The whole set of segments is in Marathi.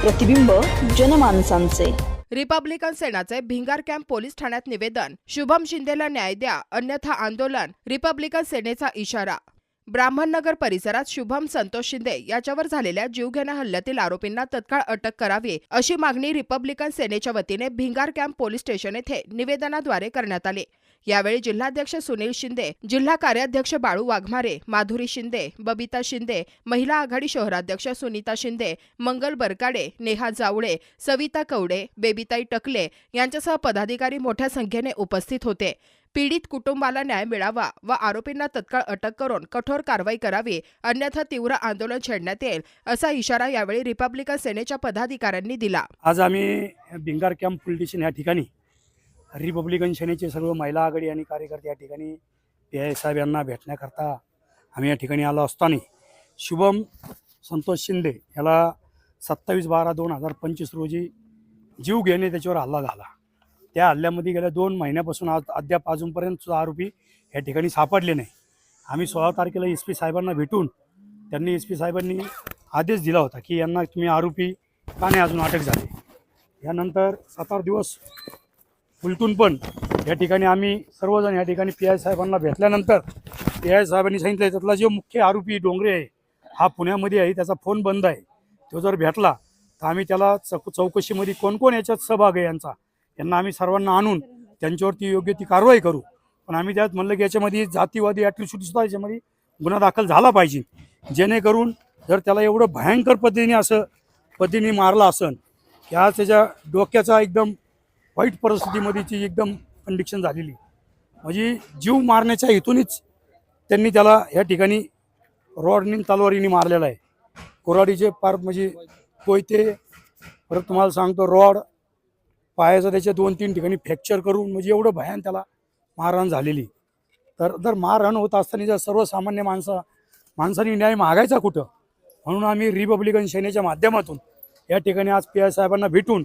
प्रतिबिंब जनमानसांचे। रिपब्लिकन सेनाचे भिंगार कॅम्प पोलीस ठाण्यात निवेदन। शुभम शिंदेला न्याय द्या अन्यथा आंदोलन। रिपब्लिकन सेनेचा इशारा। ब्राह्मणनगर परिसरात शुभम संतोष शिंदे याच्यावर झालेल्या जीवघेण्या हल्ल्यातील आरोपींना तत्काळ अटक करावी अशी मागणी रिपब्लिकन सेनेच्या वतीने भिंगार कॅम्प पोलीस स्टेशन येथे निवेदनाद्वारे करण्यात आली। यावेळी जिल्हाध्यक्ष सुनील शिंदे, जिल्हा कार्याध्यक्ष बाळू वाघमारे, माधुरी शिंदे, बबिता शिंदे, महिला आघाडी शहराध्यक्ष सुनीता शिंदे, मंगल बरकाडे, नेहा जावळे, सविता कवडे, बेबीताई टकले यांच्यासह पदाधिकारी मोठ्या संख्येने उपस्थित होते। पीडित कुटुंबाला न्याय मिळावा व आरोपींना तत्काळ अटक करून कठोर कारवाई करावी अन्यथा तीव्र आंदोलन छेडण्यात येईल असा इशारा यावेळी रिपब्लिकन सेनेच्या पदाधिकाऱ्यांनी दिला। आज आम्ही भिंगार कॅम्प पोलीस स्टेशन या ठिकाणी रिपब्लिकन सेनेचे सर्व महिला आघाडी आणि कार्यकर्ते या ठिकाणी PI साहेब यांना भेटण्याकरता आम्ही या ठिकाणी आलो असताना शुभम संतोष शिंदे याला 27/12/2025 रोजी जीव घेणे त्याच्यावर हल्ला झाला। त्या हल्ल्यामध्ये गेल्या 2 महिन्यापासून अद्याप अजूनपर्यंत आरोपी या ठिकाणी सापडले नाही। आम्ही 16 तारखेला SP साहेबांना भेटून त्यांनी SP साहेबांनी आदेश दिला होता की यांना तुम्ही आरोपी का नाही अजून अटक झाली। यानंतर 7 दिवस उलटून पण या ठिकाणी आम्ही सर्वजण या ठिकाणी PI साहेबांना भेटल्यानंतर PI साहेबांनी सांगितलं त्यातला जो मुख्य आरोपी डोंगरे आहे हा पुण्यामध्ये आहे, त्याचा फोन बंद आहे, तो जर भेटला तर आम्ही त्याला चौकशीमध्ये कोण कोण याच्यात सहभाग आहे यांना आम्ही सर्वांना आणून त्यांच्यावरती योग्य ती कारवाई करू। पण आम्ही त्यात म्हणलं की याच्यामध्ये जातीवादी ॲट्रिब्यूटसुद्धा याच्यामध्ये गुन्हा दाखल झाला पाहिजे, जेणेकरून जर त्याला एवढं भयंकर पद्धतीने मारला असन की आज त्याच्या डोक्याचा एकदम वाईट परिस्थितीमध्ये ती एकदम कंडिशन झालेली, म्हणजे जीव मारण्याच्या हेतूनच त्यांनी त्याला या ठिकाणी रॉडनी तलवारीने मारलेला आहे। कोराडीचे पार म्हणजे कोयते, परत तुम्हाला सांगतो रॉड, पायाचं त्याच्या 2-3 ठिकाणी फ्रॅक्चर करून म्हणजे एवढं भयान त्याला मारहाण झालेली। तर मारहाण होत असताना जर सर्वसामान्य माणसांनी न्याय मागायचा कुठं, म्हणून आम्ही रिपब्लिकन सेनेच्या माध्यमातून या ठिकाणी आज PI साहेबांना भेटून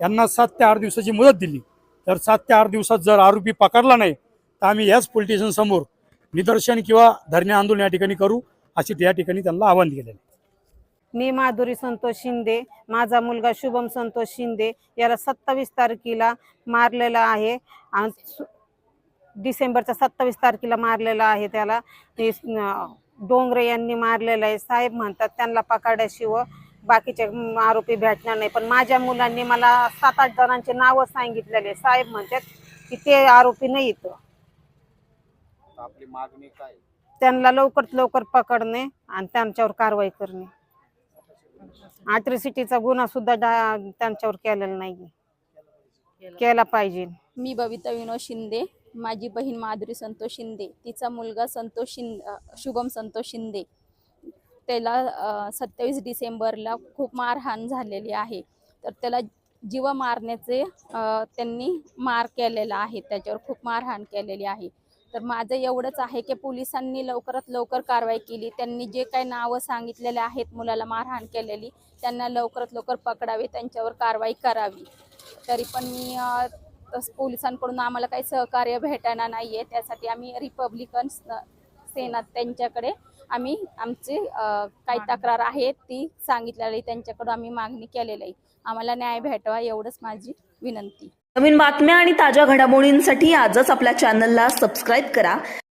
यांना 7 ते 8 दिवसाची मुदत दिली। तर 7 ते 8 दिवसात जर आरोपी पकडला नाही तर आम्ही याच पोलीस स्टेशन समोर निदर्शन किंवा धरणे आंदोलन या ठिकाणी करू अशी या ठिकाणी त्यांना आवाहन केलेलं आहे। मी माधुरी संतोष शिंदे, माझा मुलगा शुभम संतोष शिंदे याला 27 तारखेला मारलेला आहे। डिसेंबरच्या 27 तारखेला मारलेला आहे त्याला। डोंगरे यांनी मारलेला आहे। साहेब म्हणतात त्यांना पकडल्याशिवाय बाकीचे आरोपी भेटणार नाही, पण माझ्या मुलांनी मला 7-8 जणांचे नावं सांगितलेले। साहेब म्हणतात की ते आरोपी नाही इथं। आपली मागणी काय? त्यांना लवकरात लवकर पकडणे आणि त्यांच्यावर कारवाई करणे। अॅट्रॉसिटीचा गुन्हा सुद्धा त्यांच्यावर केलेला नाही, केला पाहिजे। मी बबिता विनोद शिंदे, माझी बहीण माधुरी संतोष शिंदे, तिचा मुलगा शुभम संतोष शिंदे, त्याला 27 डिसेंबरला खूप मारहाण झालेली आहे। तर त्याला जीव मारण्याचे त्यांनी मार केलेला आहे, त्याच्यावर खूप मारहाण केलेली आहे। तर माझं एवढंच आहे की पोलिसांनी लवकरात लवकर कारवाई केली, त्यांनी जे काही नावं सांगितलेले आहेत मुलाला मारहाण केलेली त्यांना लवकरात लवकर पकडावे, त्यांच्यावर कारवाई करावी। तरी पण मी पोलिसांकडून आम्हाला काही सहकार्य भेटणार नाही आहे, त्यासाठी आम्ही रिपब्लिकन सेना त्यांच्याकडे आम्ही आमची काही तक्रार आहे ती सांगितलेली, त्यांच्याकडून आम्ही मागणी केलेली आहे। आम्हाला न्याय भेटावा एवढंच माझी विनंती। नवीन बातम्या आणि ताज्या घडामोडींसाठी आजच आपल्या चॅनलला सबस्क्राईब करा।